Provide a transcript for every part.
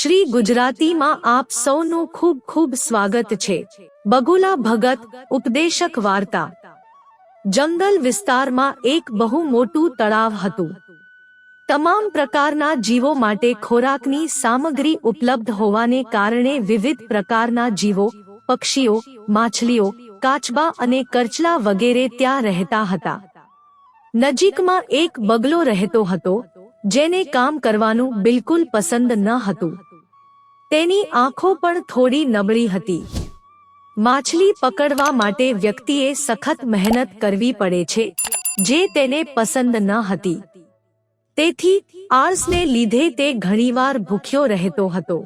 શ્રી ગુજરાતીમાં આપ સૌનું ખૂબ ખૂબ સ્વાગત છે। બગુલા ભગત ઉપદેશક વાર્તા। જંગલ વિસ્તારમાં એક બહુ મોટું તળાવ હતું। તમામ પ્રકારના જીવો માટે ખોરાકની સામગ્રી ઉપલબ્ધ હોવાને કારણે વિવિધ પ્રકારના જીવો, પક્ષીઓ, માછલીઓ, કાચબા અને કરચલા વગેરે ત્યાં રહેતા હતા। નજીકમાં એક બગલો રહેતો હતો જેને કામ કરવાનું બિલકુલ પસંદ ન હતું। તેની આંખો પણ થોડી નબળી હતી। માછલી પકડવા માટે વ્યક્તિએ સખત મહેનત કરવી પડે છે જે તેને પસંદ ન હતી। તેથી આળસને લીધે તે ઘણીવાર ભૂખ્યો રહેતો હતો।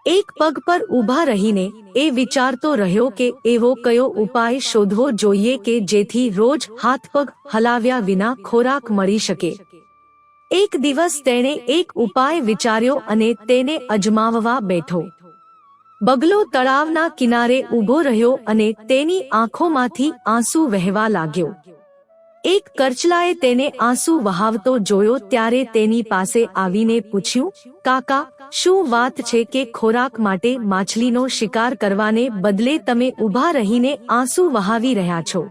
એક પગ પર ઊભા રહીને એ વિચારતો રહ્યો કે એવો કયો ઉપાય શોધવો જોઈએ કે જેથી રોજ હાથ પગ હલાવ્યા વિના ખોરાક મળી શકે। એક દિવસ તેણે એક ઉપાય વિચાર્યો અને તેને અજમાવવા બેઠો। બગલો તળાવના કિનારે ઊભો રહ્યો અને તેની આંખોમાંથી આંસુ વહેવા લાગ્યો। એક કરચલાએ તેને આંસુ વહાવતો જોયો ત્યારે તેની પાસે આવીને પૂછ્યું, કાકા, શું વાત છે કે ખોરાક માટે માછલીનો શિકાર કરવાને બદલે તમે ઊભા રહીને આંસુ વહાવી રહ્યા છો?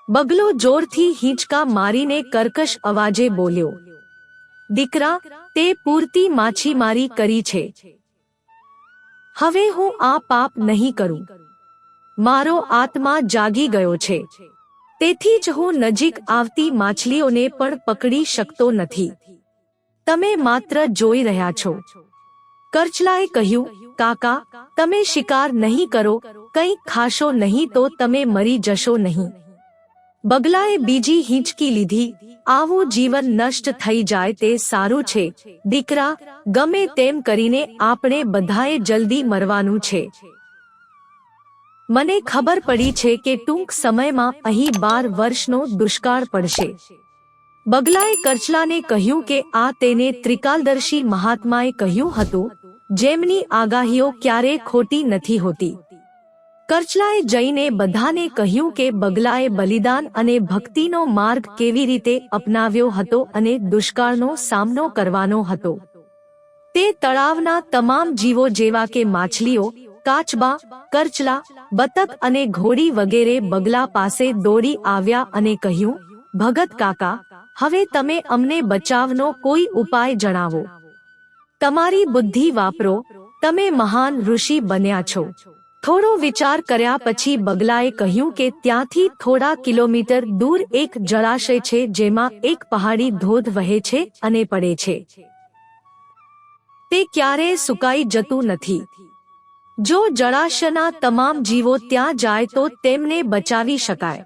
બગલો જોરથી હિંચકા મારીને કર્કશ અવાજે બોલ્યો, દીકરા, તે પૂરતી માછીમારી કરી છે। હવે હું આ પાપ નહીં કરું। મારો આત્મા જાગી ગયો છે, તેથી જ હું નજીક આવતી માછલીઓને પણ પકડી શકતો નથી। તમે માત્ર જોઈ રહ્યા છો। કરચલાએ કહ્યું, કાકા, તમે શિકાર નહીં કરો, કંઈ ખાશો નહીં તો તમે મરી જશો નહીં। બગલાએ બીજી હિંચકી લીધી, આવું જીવન નષ્ટ થઈ જાય તે સારું છે દીકરા, ગમે તેમ કરીને આપણે બધાએ જલ્દી મરવાનું છે। મને ખબર પડી છે કે ટૂંક સમયમાં અહીં 12 વર્ષનો દુષ્કાળ પડશે। બગલાએ કરચલાને કહ્યું કે આ તેને ત્રિકાલદર્શી મહાત્માએ કહ્યું હતું, જેમની આગાહીઓ ક્યારેય ખોટી નથી હોતી। કરચલાએ જઈને બધાને કહ્યું કે બગલાએ બલિદાન અને ભક્તિનો માર્ગ કેવી રીતે અપનાવ્યો હતો અને દુષ્કાળનો સામનો કરવાનો હતો। તે તળાવના તમામ જીવો જેવા કે માછલીઓ, કાચબા, કરચલા, બતક અને ઘોડી વગેરે બગલા પાસે દોડી આવ્યા અને કહ્યું, ભગત કાકા, હવે તમે અમને બચાવનો કોઈ ઉપાય જણાવો। તમારી બુદ્ધિ વાપરો, તમે મહાન ઋષિ બન્યા છો। થોડો વિચાર કર્યા પછી બગલાએ કહ્યું કે ત્યાંથી થોડા કિલોમીટર દૂર એક જળાશય છે જેમાં એક પહાડી ધોધ વહે છે અને પડે છે। તે ક્યારેય સુકાઈ જતું નથી। જો જળાશયના તમામ જીવો ત્યાં જાય તો તેમને બચાવી શકાય।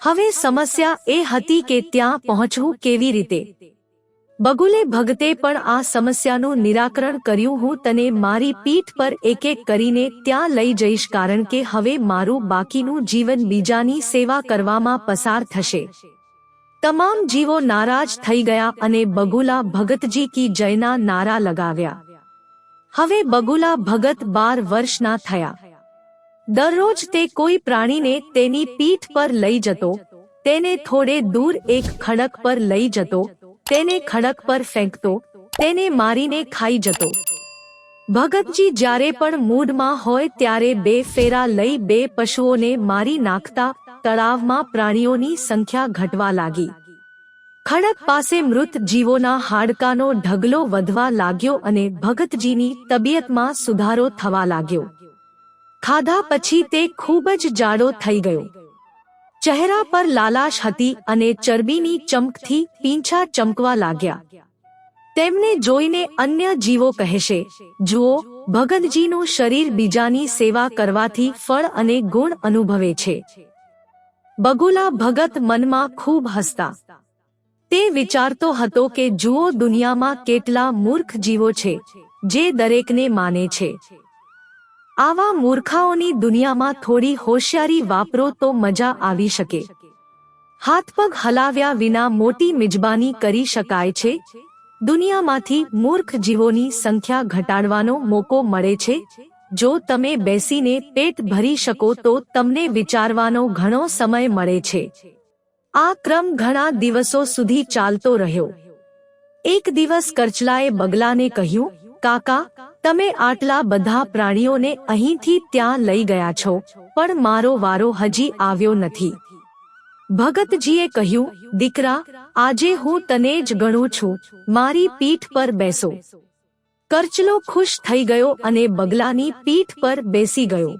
હવે સમસ્યા એ હતી કે ત્યાં પહોંચવું કેવી રીતે? બગુલે ભગતે પણ આ સમસ્યાનું નિરાકરણ કર્યું। હું તને મારી પીઠ પર એક એક કરીને ત્યાં લઈ જઈશ કારણ કે હવે મારું બાકીનું જીવન બીજાની સેવા કરવામાં પસાર થશે। તમામ જીવો નારાજ થઈ ગયા અને બગુલા ભગતજી કી જયના નારા લગાવ્યા। હવે બગુલા ભગત 12 વર્ષના થયા। દરરોજ તે કોઈ પ્રાણીને તેની પીઠ પર લઈ જતો, તેને થોડે દૂર એક ખડક પર લઈ જતો, તેને ખડક પર ફેંકતો, તેને મારીને ખાઈ જતો। ભગતજી જ્યારે પણ મૂડમાં હોય ત્યારે 2 ફેરા લઈ 2 પશુઓને મારી નાખતા। તળાવમાં પ્રાણીઓની સંખ્યા ઘટવા લાગી। ખડક પાસે મૃત જીવોના હાડકાનો ઢગલો વધવા લાગ્યો અને ભગતજીની તબિયતમાં સુધારો થવા લાગ્યો। ખાધા પછી તે ખૂબ જ જાડો થઈ ગયો। ચહેરા પર લાલાશ હતી અને ચરબીની ચમકથી પીંછા ચમકવા લાગ્યા। તેમને જોઈને અન્ય જીવો કહેશે, જુઓ, ભગતજીનું શરીર બીજાની સેવા કરવાથી ફળ અને ગુણ અનુભવે છે। બગુલા ભગત મનમાં ખૂબ હસતા। તે વિચારતો હતો કે જુઓ, દુનિયામાં કેટલા મૂર્ખ જીવો છે જે દરેકને માને છે। આવા મૂર્ખાઓની દુનિયામાં થોડી હોશિયારી વાપરો તો મજા આવી શકે। હાથ પગ હલાવ્યા વિના મોટી મિજબાની કરી શકાય છે। દુનિયામાંથી મૂર્ખ જીવોની સંખ્યા ઘટાડવાનો મોકો મળે છે। જો તમે બેસીને પેટ ભરી શકો તો તમને વિચારવાનો ઘણો સમય મળે છે। આ ક્રમ ઘણા દિવસો સુધી ચાલતો રહ્યો। એક દિવસ કરચલાએ બગલાને કહ્યું, કાકા, તમે આટલા બધા પ્રાણીઓને અહીંથી ત્યાં લઈ ગયા છો, પણ મારો વારો હજી આવ્યો નથી. ભગતજીએ કહ્યું, દીકરા, આજે હું તને જ ગણું છું, મારી પીઠ પર બેસો. કરચલો ખુશ થઈ ગયો અને બગલાની પીઠ પર બેસી ગયો.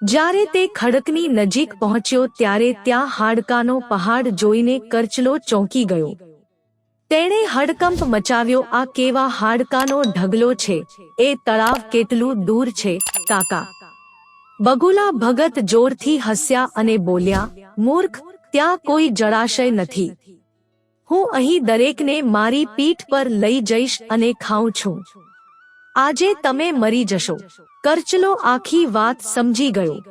જ્યારે તે ખડકની નજીક પહોંચ્યો ત્યારે ત્યાં હાડકાનો પહાડ જોઈને કરચલો ચોંકી ગયો. તેણે હડકંપ મચાવ્યો, આ કેવા હાડકાનો ઢગલો છે! એ તળાવ કેટલું દૂર છે, કાકા? બગુલા ભગત જોરથી હસ્યા અને બોલ્યા, મૂર્ખ, ત્યાં કોઈ જળાશય નથી. હું અહીં દરેકને મારી પીઠ પર લઈ જઈશ અને ખાઉં છું. આજે તમે મરી જશો. કરચલો આખી વાત સમજી ગયો.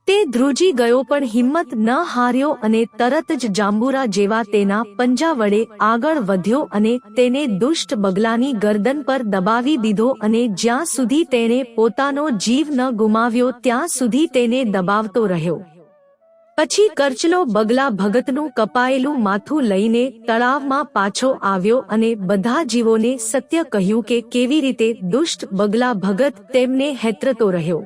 તે ધ્રુજી ગયો પણ હિંમત ન હાર્યો અને તરત જ જાંબુરા જેવા તેના પંજા વડે આગળ વધ્યો અને તેને દુષ્ટ બગલાની ગરદન પર દબાવી દીધો અને જ્યાં સુધી તેણે પોતાનો જીવ ન ગુમાવ્યો ત્યાં સુધી તેને દબાવતો રહ્યો. પછી કરચલો બગલા ભગતનું કપાયેલું માથું લઈને તળાવમાં પાછો આવ્યો અને બધા જીવોને સત્ય કહ્યું કે કેવી રીતે દુષ્ટ બગલા ભગત તેમને હેતરતો રહ્યો.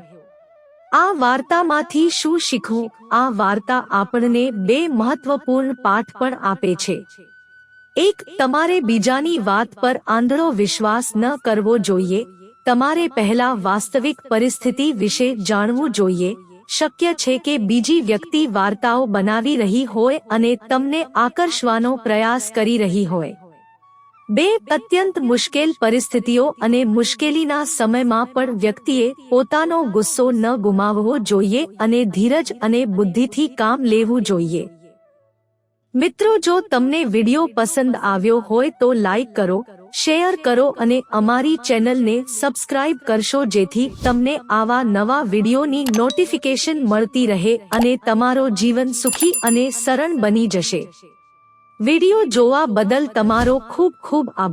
આ વાર્તામાંથી શું શીખવું? આ વાર્તા આપણને બે મહત્વપૂર્ણ પાઠ પણ આપે છે. એક, તમારે બીજાની વાત પર આંધળો વિશ્વાસ ન કરવો જોઈએ. તમારે પહેલા વાસ્તવિક પરિસ્થિતિ વિશે જાણવું જોઈએ. શક્ય છે કે બીજી વ્યક્તિ વાર્તાઓ બનાવી રહી હોય અને તમને આકર્ષવાનો પ્રયાસ કરી રહી હોય. 2, અત્યંત મુશ્કેલ પરિસ્થિતિઓ અને મુશ્કેલીના સમયમાં પણ વ્યક્તિએ પોતાનો ગુસ્સો ન ગુમાવવો જોઈએ અને ધીરજ અને બુદ્ધિથી કામ લેવું જોઈએ. મિત્રો, જો તમને વિડિયો પસંદ આવ્યો હોય તો લાઈક કરો, શેર કરો અને અમારી ચેનલને સબસ્ક્રાઇબ કરશો જેથી તમને આવા નવા વિડિયોની નોટિફિકેશન મળતી રહે અને તમારો જીવન સુખી અને સરળ બની જશે. વિડિયો જોવા બદલ તમારો ખૂબ ખૂબ આભાર.